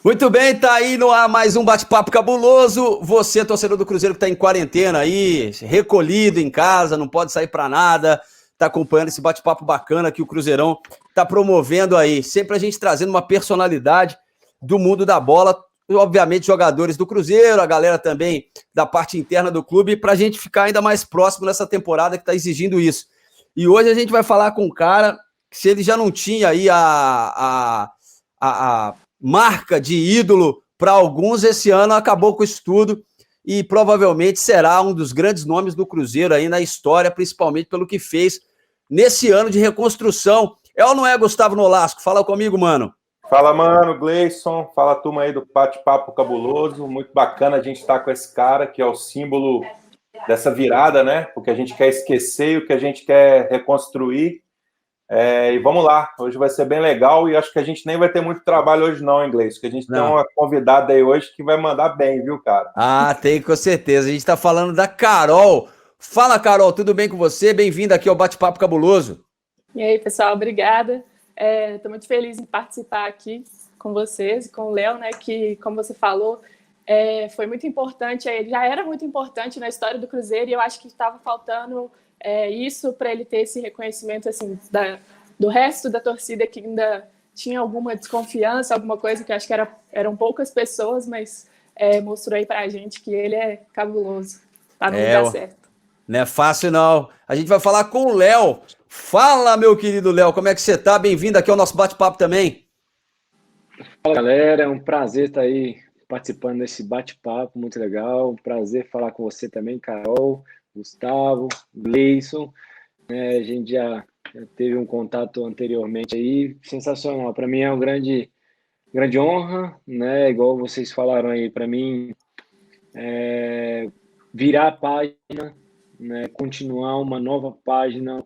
Muito bem, tá aí no ar mais um bate-papo cabuloso. Você, torcedor do Cruzeiro que tá em quarentena aí, recolhido em casa, não pode sair pra nada, tá acompanhando esse bate-papo bacana que o Cruzeirão tá promovendo aí. Sempre a gente trazendo uma personalidade do mundo da bola, obviamente jogadores do Cruzeiro, a galera também da parte interna do clube, pra gente ficar ainda mais próximo nessa temporada que tá exigindo isso. E hoje a gente vai falar com um cara que, se ele já não tinha aí a marca de ídolo para alguns, esse ano acabou com isso tudo e provavelmente será um dos grandes nomes do Cruzeiro aí na história, principalmente pelo que fez nesse ano de reconstrução. É ou não é, Gustavo Nolasco? Fala comigo, mano. Fala, mano, Gleison, fala, turma aí do bate-papo cabuloso, muito bacana a gente estar com esse cara que é o símbolo dessa virada, né? O que a gente quer esquecer e o que a gente quer reconstruir. E vamos lá, hoje vai ser bem legal e acho que a gente nem vai ter muito trabalho hoje não, inglês, porque a gente tem uma convidada aí hoje que vai mandar bem, viu, cara? Ah, tem com certeza. A gente tá falando da Carol. Fala, Carol, tudo bem com você? Bem-vinda aqui ao Bate-Papo Cabuloso. E aí, pessoal, obrigada. Estou muito feliz em participar aqui com vocês, com o Léo, né, que, como você falou, foi muito importante, já era muito importante na história do Cruzeiro, e eu acho que estava faltando isso para ele ter esse reconhecimento assim, do resto da torcida que ainda tinha alguma desconfiança, alguma coisa que eu acho que eram poucas pessoas, mas mostrou aí para a gente que ele é cabuloso, tá no lugar certo. Não é fácil, não. A gente vai falar com o Léo. Fala, meu querido Léo, como é que você tá? Bem-vindo aqui ao nosso bate-papo também. Fala, galera, é um prazer estar aí participando desse bate-papo, muito legal. Um prazer falar com você também, Carol, Gustavo, Gleison. A gente já teve um contato anteriormente aí, sensacional. Para mim é uma grande honra, né? Igual vocês falaram aí, para mim virar a página, né? Continuar uma nova página,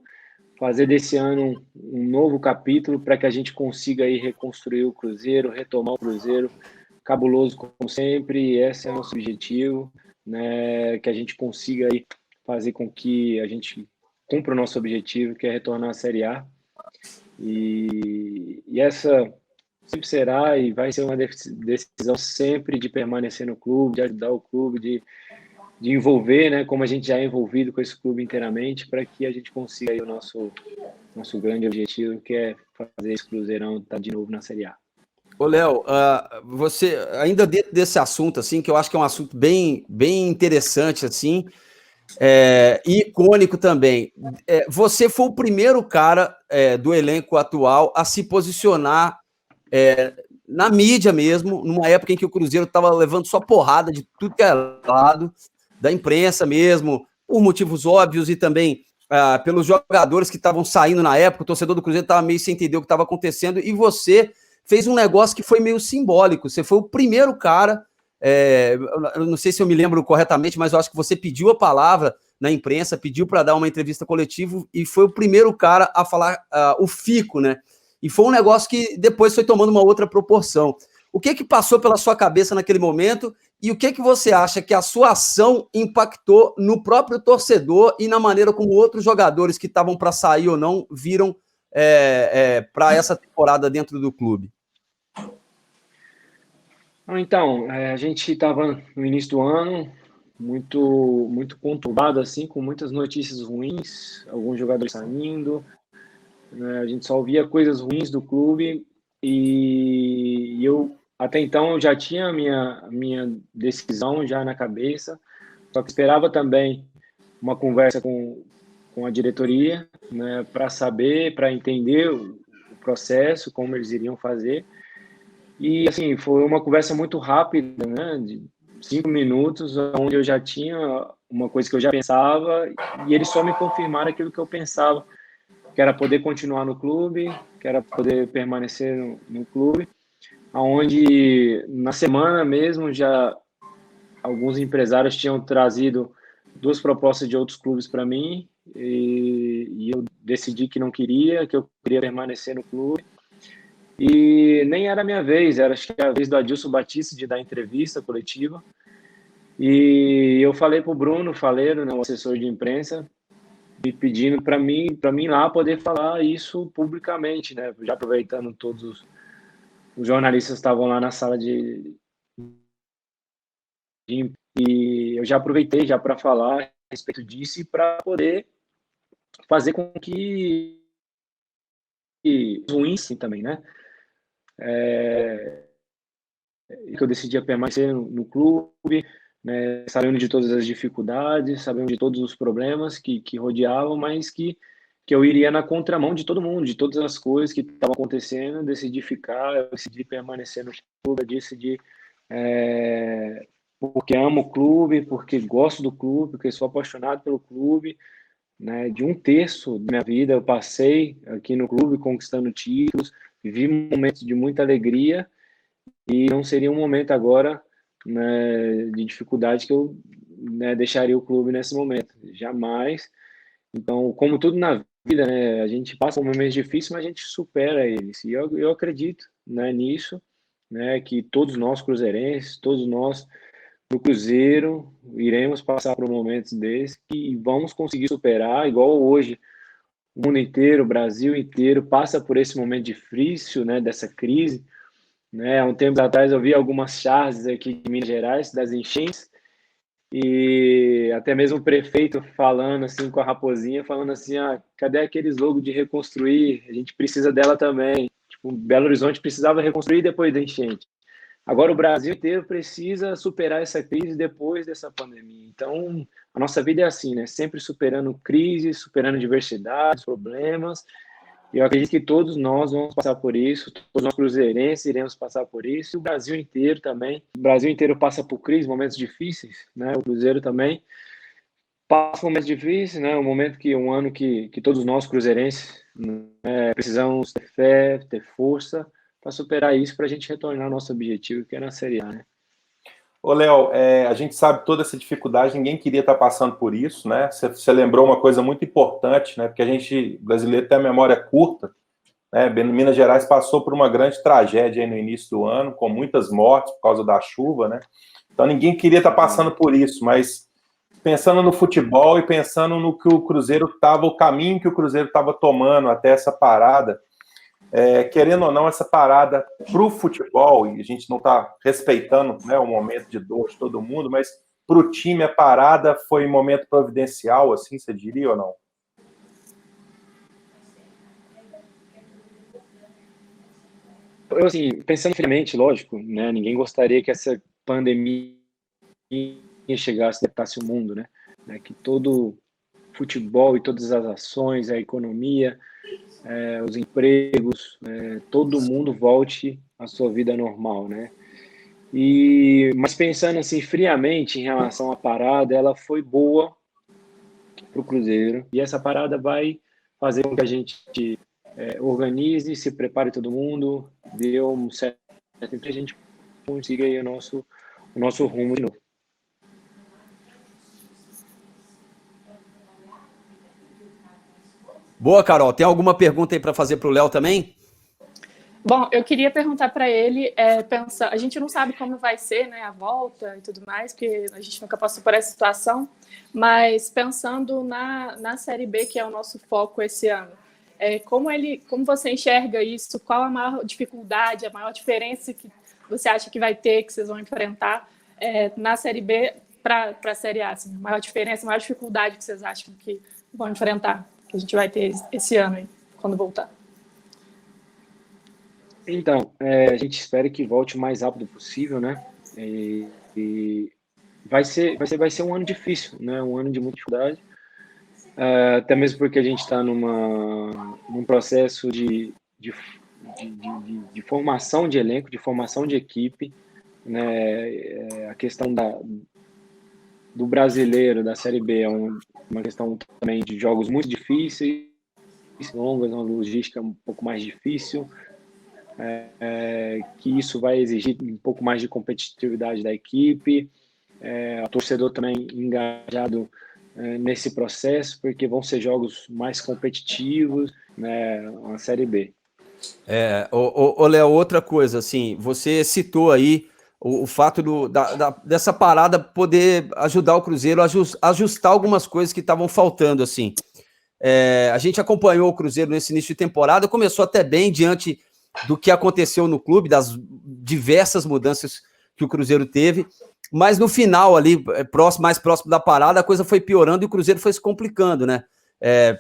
fazer desse ano um novo capítulo para que a gente consiga aí reconstruir o Cruzeiro, retomar o Cruzeiro, cabuloso como sempre. Esse é o nosso objetivo, né? Que a gente consiga aí fazer com que a gente cumpra o nosso objetivo, que é retornar à Série A. E essa sempre será e vai ser uma decisão sempre de permanecer no clube, de ajudar o clube, de envolver, né, como a gente já é envolvido com esse clube inteiramente, para que a gente consiga aí o nosso grande objetivo, que é fazer esse Cruzeirão estar de novo na Série A. Ô, Léo, você, ainda dentro desse assunto, assim, que eu acho que é um assunto bem interessante, assim, e icônico também, você foi o primeiro cara do elenco atual a se posicionar na mídia mesmo, numa época em que o Cruzeiro estava levando só porrada de tudo que é lado, da imprensa mesmo, por motivos óbvios e também pelos jogadores que estavam saindo na época. O torcedor do Cruzeiro estava meio sem entender o que estava acontecendo, e você fez um negócio que foi meio simbólico. Você foi o primeiro cara, eu não sei se eu me lembro corretamente, mas eu acho que você pediu a palavra na imprensa, pediu para dar uma entrevista coletiva e foi o primeiro cara a falar o fico, né? E foi um negócio que depois foi tomando uma outra proporção. O que passou pela sua cabeça naquele momento e o que você acha que a sua ação impactou no próprio torcedor e na maneira como outros jogadores que estavam para sair ou não viram para essa temporada dentro do clube? Então, a gente estava no início do ano muito conturbado, assim, com muitas notícias ruins, alguns jogadores saindo, né? A gente só ouvia coisas ruins do clube e eu, até então, eu já tinha a minha decisão já na cabeça, só que esperava também uma conversa com a diretoria, né, para saber, para entender o processo, como eles iriam fazer. E, assim, foi uma conversa muito rápida, né, de 5 minutos, onde eu já tinha uma coisa que eu já pensava e eles só me confirmaram aquilo que eu pensava, que era poder continuar no clube, que era poder permanecer no clube, onde na semana mesmo já alguns empresários tinham trazido 2 propostas de outros clubes para mim e eu decidi que não queria, que eu queria permanecer no clube. E nem era a minha vez, acho que era a vez do Adilson Batista de dar entrevista coletiva. E eu falei para o Bruno Faleiro, né, o assessor de imprensa, me pedindo para mim lá poder falar isso publicamente, né, já aproveitando todos os jornalistas estavam lá na sala e eu já aproveitei já para falar a respeito disso e para poder fazer com que ruins também, né? Que eu decidi permanecer no clube, né, sabendo de todas as dificuldades, sabendo de todos os problemas que rodeavam, mas que eu iria na contramão de todo mundo, de todas as coisas que estavam acontecendo, decidi ficar, eu decidi permanecer no clube, eu decidi porque amo o clube, porque gosto do clube, porque sou apaixonado pelo clube, né? De 1/3 da minha vida eu passei aqui no clube conquistando títulos, vivi momentos de muita alegria e não seria um momento agora, né, de dificuldade que eu, né, deixaria o clube nesse momento, jamais. Então, como tudo na vida, né, a gente passa momentos difíceis, mas a gente supera eles. E eu acredito, né, nisso, né, que todos nós cruzeirenses, todos nós no Cruzeiro, iremos passar por momentos desses e vamos conseguir superar, igual hoje. O mundo inteiro, o Brasil inteiro passa por esse momento difícil, né, dessa crise, né? Há um tempo atrás eu vi algumas charges aqui de Minas Gerais, das enchentes, e até mesmo o prefeito falando assim com a Raposinha, falando assim, cadê aqueles logos de reconstruir? A gente precisa dela também. Tipo, Belo Horizonte precisava reconstruir depois da enchente. Agora o Brasil inteiro precisa superar essa crise depois dessa pandemia. Então, a nossa vida é assim, né? Sempre superando crises, superando diversidades, problemas. E eu acredito que todos nós vamos passar por isso, todos nós cruzeirenses iremos passar por isso, e o Brasil inteiro também. O Brasil inteiro passa por crises, momentos difíceis, né? O Cruzeiro também passa por momentos difíceis, né? Um ano que todos nós cruzeirenses, né, precisamos ter fé, ter força para superar isso, para a gente retornar ao nosso objetivo, que é na Série A, né? Ô, Léo, a gente sabe toda essa dificuldade, ninguém queria estar passando por isso, né? Você lembrou uma coisa muito importante, né? Porque a gente, brasileiro, tem a memória curta, né? Minas Gerais passou por uma grande tragédia aí no início do ano, com muitas mortes por causa da chuva, né? Então ninguém queria estar passando por isso, mas pensando no futebol e pensando no que o Cruzeiro estava, o caminho que o Cruzeiro estava tomando até essa parada, querendo ou não, essa parada para o futebol, e a gente não está respeitando, né, o momento de dor de todo mundo, mas para o time a parada foi um momento providencial, assim, você diria ou não? Eu, assim, pensando friamente, lógico, né, ninguém gostaria que essa pandemia chegasse, adaptasse o mundo, né, que todo futebol e todas as ações, a economia, os empregos, todo mundo volte à sua vida normal, né? Mas pensando assim friamente em relação à parada, ela foi boa para o Cruzeiro e essa parada vai fazer com que a gente organize, se prepare todo mundo, dê um certo tempo que a gente consiga aí o nosso rumo de novo. Boa, Carol. Tem alguma pergunta aí para fazer para o Léo também? Bom, eu queria perguntar para ele, a gente não sabe como vai ser, né, a volta e tudo mais, porque a gente nunca passou por essa situação, mas pensando na Série B, que é o nosso foco esse ano, como você enxerga isso? Qual a maior dificuldade, a maior diferença que você acha que vai ter, que vocês vão enfrentar na Série B para a Série A? Assim, a maior diferença, a maior dificuldade que vocês acham que vão enfrentar, que a gente vai ter esse ano aí, quando voltar? Então, a gente espera que volte o mais rápido possível, né? E vai ser um ano difícil, né? Um ano de muita dificuldade, até mesmo porque a gente está num processo de formação de elenco, de formação de equipe, né? A questão do brasileiro, da Série B, é uma questão também de jogos muito difíceis, longas, uma logística um pouco mais difícil, que isso vai exigir um pouco mais de competitividade da equipe, o torcedor também engajado nesse processo, porque vão ser jogos mais competitivos, né, a Série B. Léo, outra coisa, assim, você citou aí o fato dessa parada poder ajudar o Cruzeiro a ajustar algumas coisas que estavam faltando, assim. A gente acompanhou o Cruzeiro nesse início de temporada, começou até bem diante do que aconteceu no clube, das diversas mudanças que o Cruzeiro teve, mas no final ali, mais próximo da parada, a coisa foi piorando e o Cruzeiro foi se complicando, né?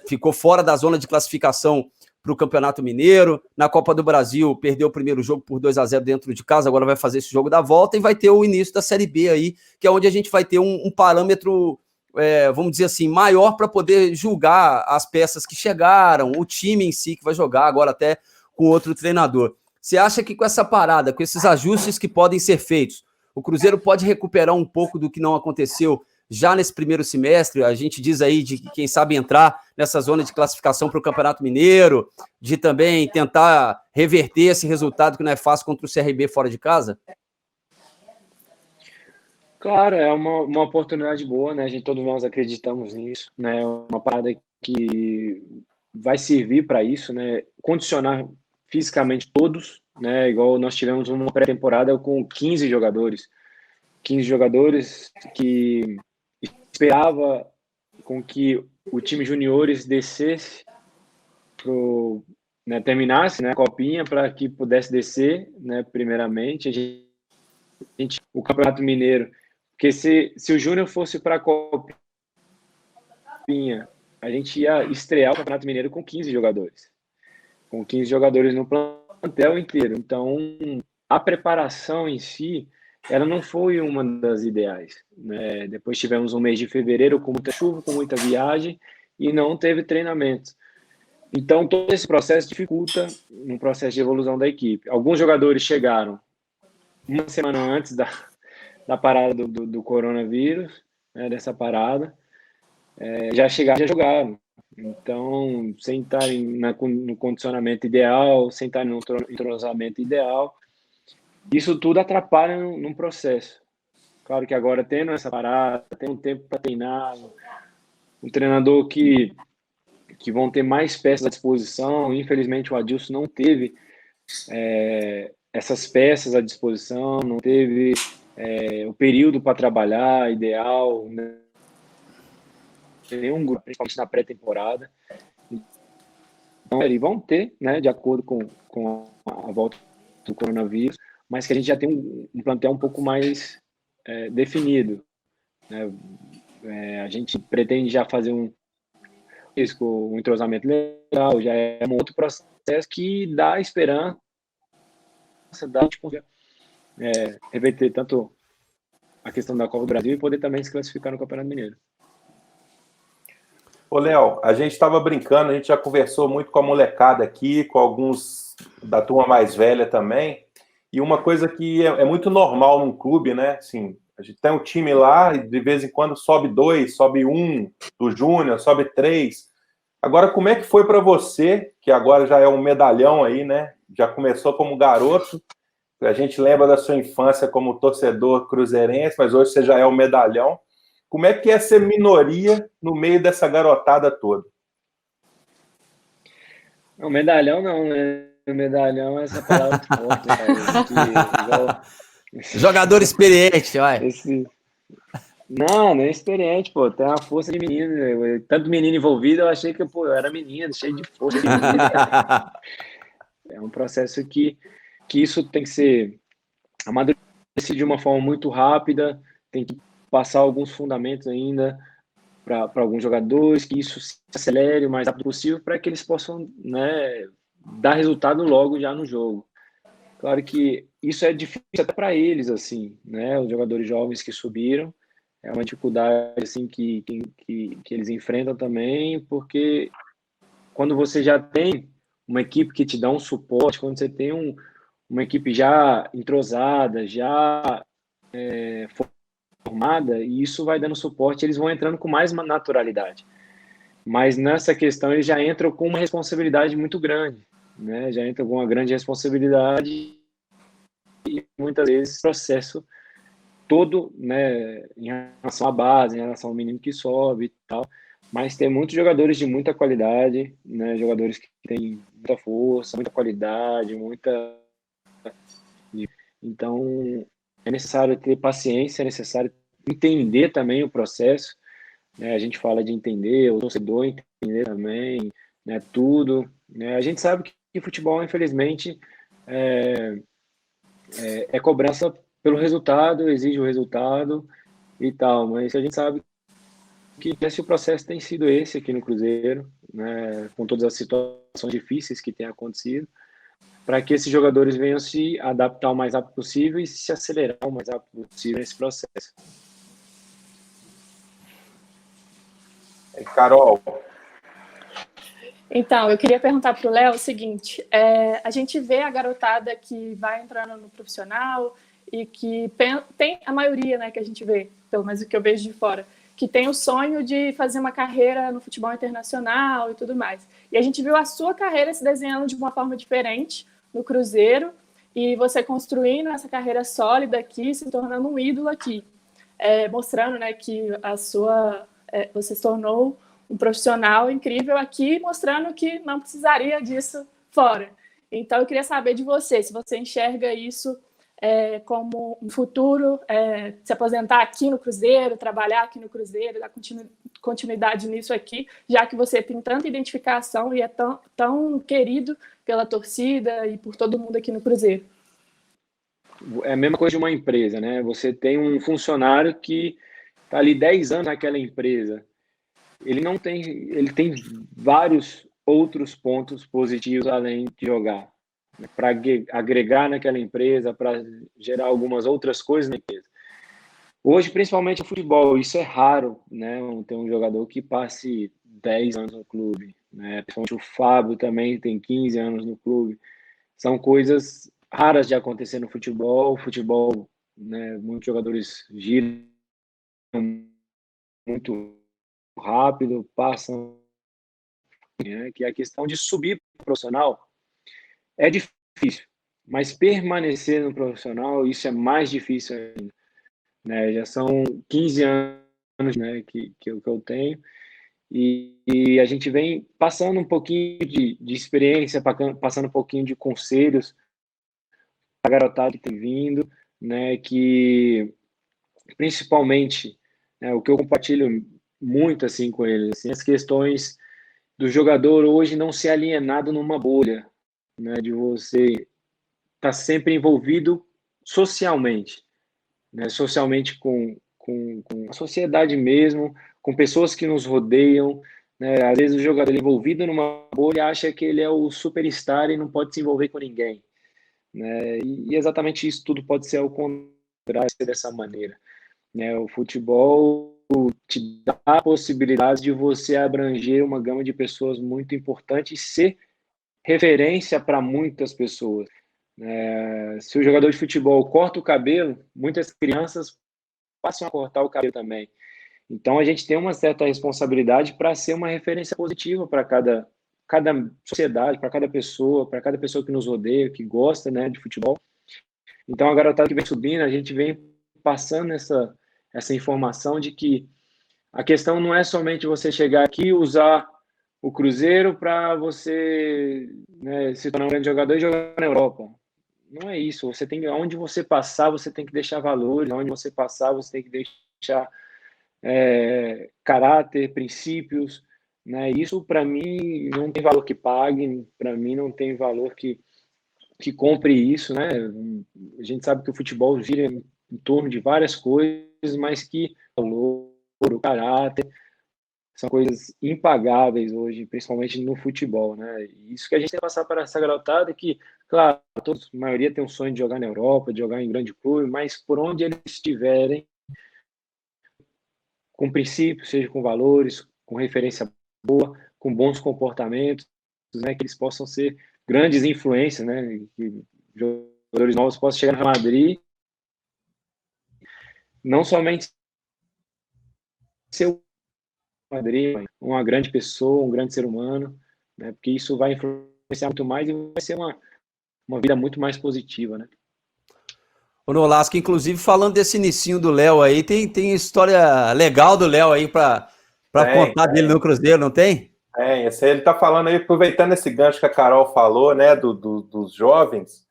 Ficou fora da zona de classificação para o Campeonato Mineiro, na Copa do Brasil perdeu o primeiro jogo por 2-0 dentro de casa, agora vai fazer esse jogo da volta e vai ter o início da Série B aí, que é onde a gente vai ter um parâmetro, vamos dizer assim, maior para poder julgar as peças que chegaram, o time em si que vai jogar agora até com outro treinador. Você acha que com essa parada, com esses ajustes que podem ser feitos, o Cruzeiro pode recuperar um pouco do que não aconteceu já nesse primeiro semestre? A gente diz aí de quem sabe entrar nessa zona de classificação para o Campeonato Mineiro, de também tentar reverter esse resultado que não é fácil contra o CRB fora de casa? Claro, é uma oportunidade boa, né? Todos nós acreditamos nisso, né? Uma parada que vai servir para isso, né? Condicionar fisicamente todos, né? Igual nós tivemos uma pré-temporada com 15 jogadores que esperava com que o time juniores descesse terminasse, né, a copinha para que pudesse descer, né, primeiramente o Campeonato Mineiro, porque se o Júnior fosse para a copinha, a gente ia estrear o Campeonato Mineiro com 15 jogadores no plantel inteiro. Então a preparação em si, ela não foi uma das ideais, né? Depois tivemos um mês de fevereiro com muita chuva, com muita viagem e não teve treinamento. Então todo esse processo dificulta no processo de evolução da equipe. Alguns jogadores chegaram uma semana antes da parada do coronavírus, né, dessa parada, já jogaram. Então, sem estar no condicionamento ideal, sem estar no entrosamento ideal, isso tudo atrapalha num processo. Claro que agora, tendo essa parada, tem um tempo para treinar, um treinador que vão ter mais peças à disposição. Infelizmente, o Adilson não teve essas peças à disposição, não teve o período para trabalhar ideal, né? Nenhum grupo, principalmente na pré-temporada. Então, eles vão ter, né, de acordo com a volta do coronavírus, mas que a gente já tem um plantel um pouco mais definido, né? A gente pretende já fazer um entrosamento legal, já é um outro processo que dá esperança, dá reverter tanto a questão da Copa do Brasil e poder também se classificar no Campeonato Mineiro. Ô, Léo, a gente estava brincando, a gente já conversou muito com a molecada aqui, com alguns da turma mais velha também, e uma coisa que é muito normal num clube, né? Assim, a gente tem um time lá e de vez em quando sobe 2, sobe 1 do Júnior, sobe 3. Agora, como é que foi para você, que agora já é um medalhão aí, né? Já começou como garoto, a gente lembra da sua infância como torcedor cruzeirense, mas hoje você já é um medalhão. Como é que é ser minoria no meio dessa garotada toda? Não, medalhão não, né? Medalhão é essa palavra forte, né? Jogador experiente, vai. Não é experiente, pô. Tem uma força de menino, né? Tanto menino envolvido, eu achei que eu era menino, cheio de força de menino. É um processo que isso tem que ser amadurecido de uma forma muito rápida, tem que passar alguns fundamentos ainda para alguns jogadores, que isso se acelere o mais rápido possível para que eles possam, né, dar resultado logo já no jogo. Claro que isso é difícil até para eles, assim, né, os jogadores jovens que subiram, é uma dificuldade assim que eles enfrentam também, porque quando você já tem uma equipe que te dá um suporte, quando você tem uma equipe já entrosada, já formada, e isso vai dando suporte, eles vão entrando com mais naturalidade. Mas nessa questão eles já entram com uma responsabilidade muito grande, né? Já entram com uma grande responsabilidade e muitas vezes o processo todo, né, em relação à base, em relação ao menino que sobe e tal, mas tem muitos jogadores de muita qualidade, né? Jogadores que têm muita força, muita qualidade, Então, é necessário ter paciência, é necessário entender também o processo, né? A gente fala de entender, o torcedor entender também, né? Tudo, né? A gente sabe que futebol, infelizmente, é cobrança pelo resultado, exige o resultado e tal, mas a gente sabe que esse processo tem sido esse aqui no Cruzeiro, né, com todas as situações difíceis que têm acontecido, para que esses jogadores venham se adaptar o mais rápido possível e se acelerar o mais rápido possível nesse processo. Carol. Então, eu queria perguntar para o Léo o seguinte, a gente vê a garotada que vai entrando no profissional e que tem a maioria, né, que a gente vê, pelo menos o que eu vejo de fora, que tem o sonho de fazer uma carreira no futebol internacional e tudo mais. E a gente viu a sua carreira se desenhando de uma forma diferente no Cruzeiro e você construindo essa carreira sólida aqui, se tornando um ídolo aqui, mostrando, né, que você se tornou um profissional incrível aqui, mostrando que não precisaria disso fora. Então, eu queria saber de você, se você enxerga isso como um futuro, se aposentar aqui no Cruzeiro, trabalhar aqui no Cruzeiro, dar continuidade nisso aqui, já que você tem tanta identificação e é tão querido pela torcida e por todo mundo aqui no Cruzeiro. É a mesma coisa de uma empresa, né? Você tem um funcionário que está ali 10 anos naquela empresa. Ele tem vários outros pontos positivos além de jogar, né, para agregar naquela empresa, para gerar algumas outras coisas na empresa. Hoje, principalmente no futebol, isso é raro, né? Ter um jogador que passe 10 anos no clube, né? Principalmente o Fábio também tem 15 anos no clube. São coisas raras de acontecer no futebol. O futebol, né, muitos jogadores giram muito rápido, passam, né, que a questão de subir para o profissional é difícil, mas permanecer no profissional, isso é mais difícil ainda, né? Já são 15 anos, né, que eu tenho, e a gente vem passando um pouquinho de experiência, passando um pouquinho de conselhos para a garotada que tem vindo, né, que principalmente, né, o que eu compartilho muito assim com eles, assim, as questões do jogador hoje não ser alienado numa bolha, né, de você estar sempre envolvido socialmente, né, socialmente com a sociedade mesmo, com pessoas que nos rodeiam, né, às vezes o jogador envolvido numa bolha acha que ele é o superstar e não pode se envolver com ninguém, né, e exatamente isso tudo pode ser ao contrário, ser dessa maneira, né, o futebol te dá a possibilidade de você abranger uma gama de pessoas muito importante e ser referência para muitas pessoas. Se o jogador de futebol corta o cabelo, muitas crianças passam a cortar o cabelo também. Então, a gente tem uma certa responsabilidade para ser uma referência positiva para cada sociedade, para cada pessoa que nos rodeia, que gosta, né, de futebol. Então, a garotada que vem subindo, a gente vem passando essa informação de que a questão não é somente você chegar aqui e usar o Cruzeiro para você, né, se tornar um grande jogador e jogar na Europa. Não é isso. Onde você passar, você tem que deixar valores. Onde você passar, você tem que deixar caráter, princípios. Né? Isso, para mim, não tem valor que pague. Para mim, não tem valor que compre isso. Né? A gente sabe que o futebol gira em torno de várias coisas, mas que valor, o caráter, são coisas impagáveis hoje, principalmente no futebol, né? Isso que a gente tem que passar para essa garotada que, claro, a maioria tem um sonho de jogar na Europa, de jogar em grande clube, mas por onde eles estiverem, com princípios, seja com valores, com referência boa, com bons comportamentos, né? Que eles possam ser grandes influências, né? Que jogadores novos possam chegar no Real Madrid, não somente ser Madrid, uma grande pessoa, um grande ser humano, né? Porque isso vai influenciar muito mais e vai ser uma vida muito mais positiva, né? Ô Nolasco, inclusive falando desse inicinho do Léo aí, tem história legal do Léo aí para contar dele no Cruzeiro, não tem? Esse aí ele tá falando aí, aproveitando esse gancho que a Carol falou, né, dos jovens,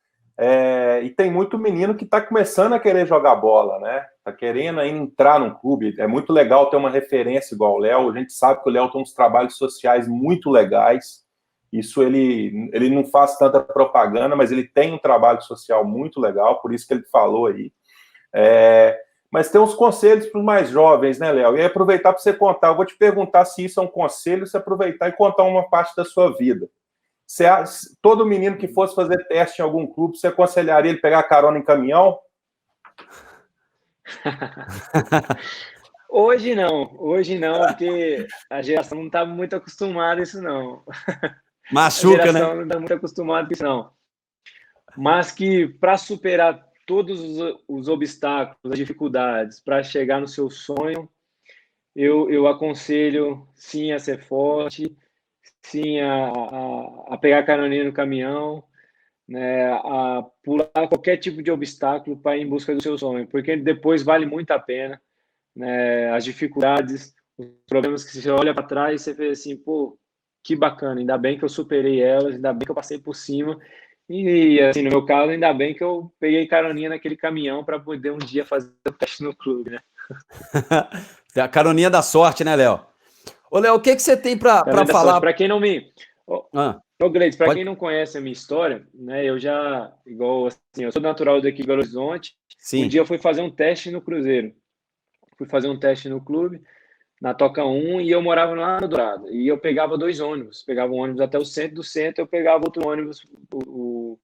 e tem muito menino que tá começando a querer jogar bola, né? Tá querendo entrar num clube. É muito legal ter uma referência igual o Léo. A gente sabe que o Léo tem uns trabalhos sociais muito legais, Isso ele não faz tanta propaganda, mas ele tem um trabalho social muito legal, por isso que ele falou aí. Mas tem uns conselhos para os mais jovens, né, Léo? E aí aproveitar para você contar, eu vou te perguntar se isso é um conselho, você aproveitar e contar uma parte da sua vida. Todo menino que fosse fazer teste em algum clube, você aconselharia ele pegar carona em caminhão? Hoje não, porque a geração não está muito acostumada a isso, não. Machuca, a geração né? não está muito acostumada a isso, não. Mas que para superar todos os obstáculos, as dificuldades, para chegar no seu sonho, eu aconselho, sim, a ser forte, sim, a pegar caroninha no caminhão, né, a pular qualquer tipo de obstáculo para ir em busca do seu sonho, porque depois vale muito a pena, né, as dificuldades, os problemas que você olha para trás e você vê assim, pô, que bacana, ainda bem que eu superei elas, ainda bem que eu passei por cima, e assim, no meu caso, ainda bem que eu peguei caroninha naquele caminhão para poder um dia fazer o teste no clube, né? A caroninha da sorte, né, Léo? Ô, Léo, o que você tem para falar? Para quem não me... Ô, Gleides, para quem pode... não conhece a minha história, né, eu já, igual assim, eu sou natural daqui de Belo Horizonte. Sim. Um dia eu fui fazer um teste no Cruzeiro. Fui fazer um teste no clube, na Toca 1, e eu morava lá no Dourado. E eu pegava 2 ônibus. Pegava um ônibus até o centro, do centro eu pegava outro ônibus, o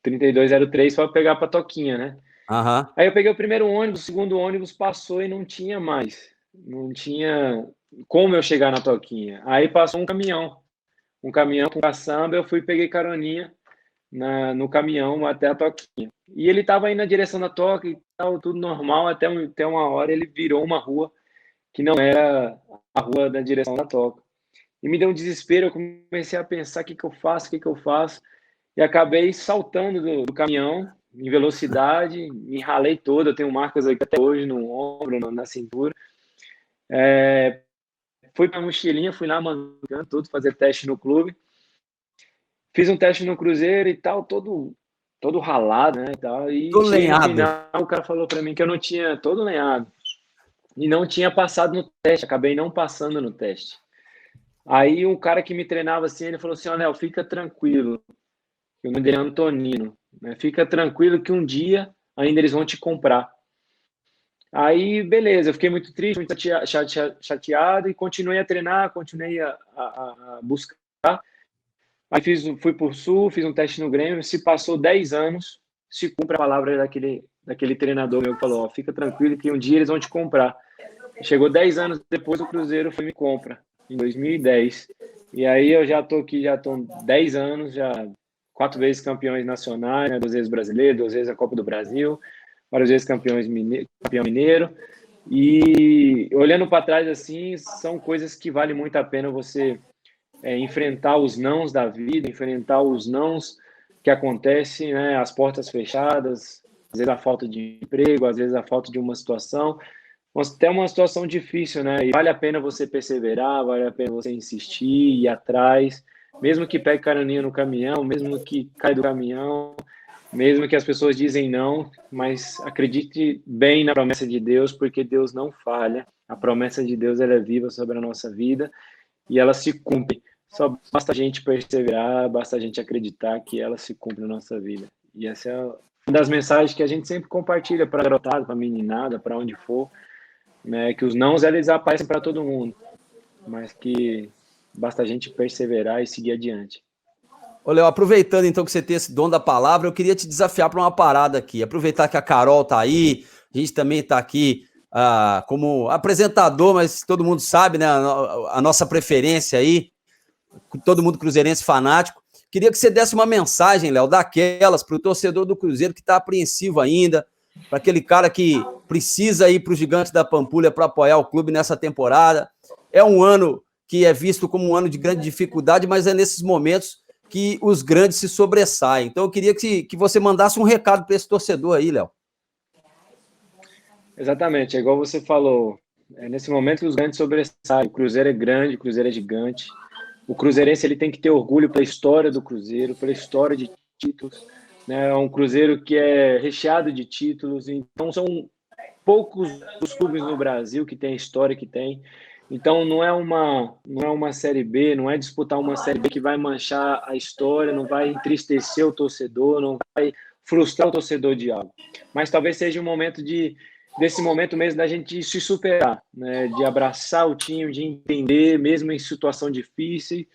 3203, para pegar para Toquinha, né? Uhum. Aí eu peguei o primeiro ônibus, o segundo ônibus passou e não tinha mais. Não tinha como eu chegar na Toquinha. Aí passou um caminhão com caçamba, eu fui e peguei caroninha no caminhão até a Toquinha. E ele estava indo na direção da Toca e tal, tudo normal, até uma hora ele virou uma rua que não era a rua da direção da Toca. E me deu um desespero, eu comecei a pensar o que eu faço, e acabei saltando do caminhão em velocidade, me ralei todo, eu tenho marcas aqui até hoje no ombro, na cintura. Fui para a mochilinha, fui lá mancando tudo, fazer teste no clube. Fiz um teste no Cruzeiro e tal, todo ralado, né, e tal. E Todo cheguei no lenhado. final, o cara falou para mim que eu não tinha, todo lenhado, e não tinha passado no teste, acabei não passando no teste. Aí um cara que me treinava assim, ele falou assim, ó, Léo, fica tranquilo, o nome dele é Antonino, né? Fica tranquilo que um dia ainda eles vão te comprar. Aí, beleza, eu fiquei muito triste, muito chateado, e continuei a treinar, continuei a buscar. Aí fui por Sul, fiz um teste no Grêmio, se passou 10 anos, se cumpre a palavra daquele treinador meu que falou, ó, fica tranquilo que um dia eles vão te comprar. Chegou 10 anos depois, o Cruzeiro foi me compra, em 2010. E aí eu já tô aqui, já tô 10 anos, já 4 vezes campeões nacionais, né, 2 vezes brasileiro, 2 vezes a Copa do Brasil, várias vezes campeão mineiro. E olhando para trás assim, são coisas que vale muito a pena você enfrentar os nãos da vida, enfrentar os nãos que acontecem, né, as portas fechadas, às vezes a falta de emprego, às vezes a falta de uma situação, até uma situação difícil, né? E vale a pena você perseverar, vale a pena você insistir, ir atrás, mesmo que pegue caroninha no caminhão, mesmo que caia do caminhão, mesmo que as pessoas dizem não, mas acredite bem na promessa de Deus, porque Deus não falha. A promessa de Deus ela é viva sobre a nossa vida e ela se cumpre. Só basta a gente perseverar, basta a gente acreditar que ela se cumpre na nossa vida. E essa é uma das mensagens que a gente sempre compartilha para a garotada, para a meninada, para onde for, né? Que os nãos eles aparecem para todo mundo, mas que basta a gente perseverar e seguir adiante. Ô, Léo, aproveitando então que você tem esse dom da palavra, eu queria te desafiar para uma parada aqui. Aproveitar que a Carol tá aí, a gente também tá aqui como apresentador, mas todo mundo sabe, né, a nossa preferência aí, todo mundo cruzeirense fanático. Queria que você desse uma mensagem, Léo, daquelas para o torcedor do Cruzeiro que está apreensivo ainda, para aquele cara que precisa ir para os Gigantes da Pampulha para apoiar o clube nessa temporada. É um ano que é visto como um ano de grande dificuldade, mas é nesses momentos que os grandes se sobressaem. Então, eu queria que você mandasse um recado para esse torcedor aí, Léo. Exatamente, é igual você falou, nesse momento que os grandes sobressaem. O Cruzeiro é grande, o Cruzeiro é gigante. O cruzeirense ele tem que ter orgulho pela história do Cruzeiro, pela história de títulos. Né? É um Cruzeiro que é recheado de títulos, então são poucos os clubes no Brasil que tem a história que tem. Então não é uma Série B, não é disputar uma Série B que vai manchar a história, não vai entristecer o torcedor, não vai frustrar o torcedor de algo. Mas talvez seja um momento desse momento mesmo da gente se superar, né? De abraçar o time, de entender, mesmo em situação difícil,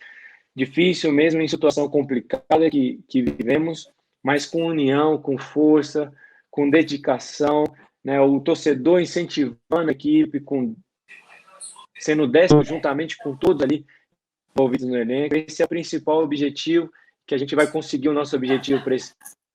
mesmo em situação complicada que vivemos, mas com união, com força, com dedicação, né? O torcedor incentivando a equipe, sendo décimo juntamente com todos ali envolvidos no elenco. Esse é o principal objetivo, que a gente vai conseguir o nosso objetivo para esse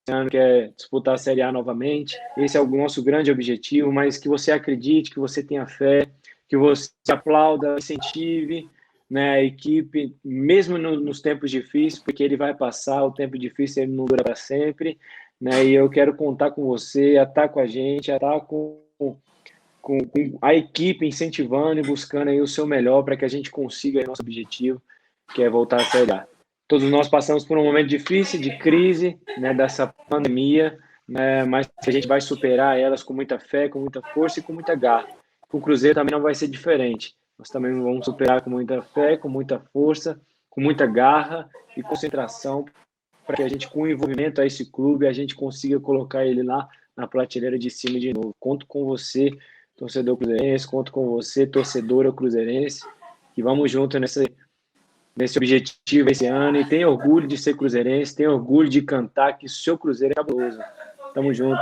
ano, que é disputar a Série A novamente. Esse é o nosso grande objetivo, mas que você acredite, que você tenha fé, que você aplauda, incentive, né, a equipe, mesmo nos tempos difíceis, porque ele vai passar, o tempo difícil ele não dura para sempre, né, e eu quero contar com você, a estar com a gente, a estar com a equipe incentivando e buscando aí o seu melhor para que a gente consiga aí nosso objetivo, que é voltar a Série A. Todos nós passamos por um momento difícil, de crise, né, dessa pandemia, né, mas a gente vai superar elas com muita fé, com muita força e com muita garra. Com o Cruzeiro também não vai ser diferente. Nós também vamos superar com muita fé, com muita força, com muita garra e concentração, para que a gente, com o envolvimento a esse clube, a gente consiga colocar ele lá na prateleira de cima de novo. Conto com você, torcedor cruzeirense, conto com você, torcedora cruzeirense, e vamos junto nesse objetivo esse ano, e tenha orgulho de ser cruzeirense, tenha orgulho de cantar que o seu Cruzeiro é cabuloso. Tamo junto.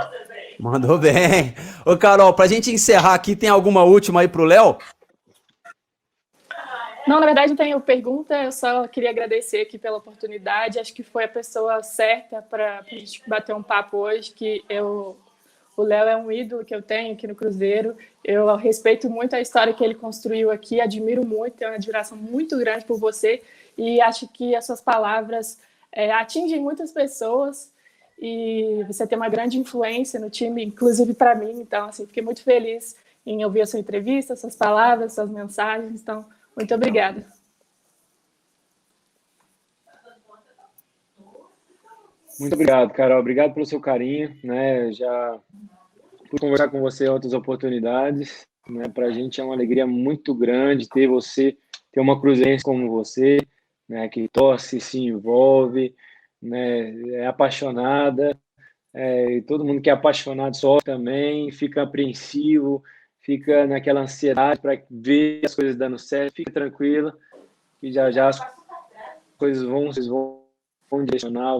Mandou bem. Ô, Carol, pra gente encerrar aqui, tem alguma última aí pro Léo? Não, na verdade, eu tenho pergunta, eu só queria agradecer aqui pela oportunidade, acho que foi a pessoa certa para a gente bater um papo hoje, que o Léo é um ídolo que eu tenho aqui no Cruzeiro, eu respeito muito a história que ele construiu aqui, admiro muito, tenho uma admiração muito grande por você, e acho que as suas palavras atingem muitas pessoas, e você tem uma grande influência no time, inclusive para mim, então, assim, fiquei muito feliz em ouvir a sua entrevista, suas palavras, suas mensagens, então, muito obrigada. Muito obrigado, Carol. Obrigado pelo seu carinho, né? Já pude conversar com você em outras oportunidades, né? Para a gente é uma alegria muito grande ter você, ter uma cruzeirense como você, né? Que torce, se envolve, né? É apaixonada, e todo mundo que é apaixonado sofre também, fica apreensivo, fica naquela ansiedade para ver as coisas dando certo. Fica tranquilo, que já as coisas vão direcionar,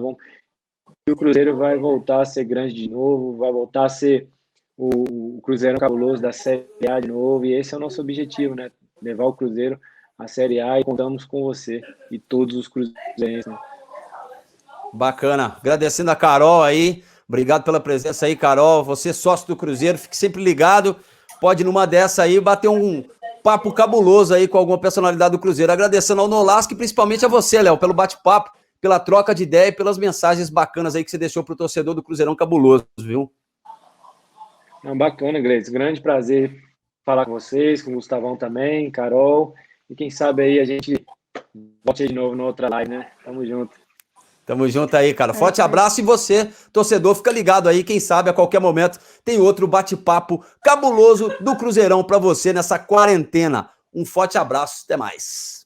e o Cruzeiro vai voltar a ser grande de novo, vai voltar a ser o Cruzeiro cabuloso da Série A de novo, e esse é o nosso objetivo, né? Levar o Cruzeiro à Série A, e contamos com você e todos os cruzeirenses, né? Bacana. Agradecendo a Carol aí, obrigado pela presença aí, Carol. Você, sócio do Cruzeiro, fique sempre ligado. Pode, numa dessa aí, bater um papo cabuloso aí com alguma personalidade do Cruzeiro. Agradecendo ao Nolasco e principalmente a você, Léo, pelo bate-papo, pela troca de ideia e pelas mensagens bacanas aí que você deixou pro torcedor do Cruzeirão cabuloso, viu? Bacana, Gleice. Grande prazer falar com vocês, com o Gustavão também, Carol. E quem sabe aí a gente volte de novo na outra live, né? Tamo junto. Tamo junto aí, cara. Forte abraço, e você, torcedor, fica ligado aí, quem sabe a qualquer momento tem outro bate-papo cabuloso do Cruzeirão pra você nessa quarentena. Um forte abraço, até mais.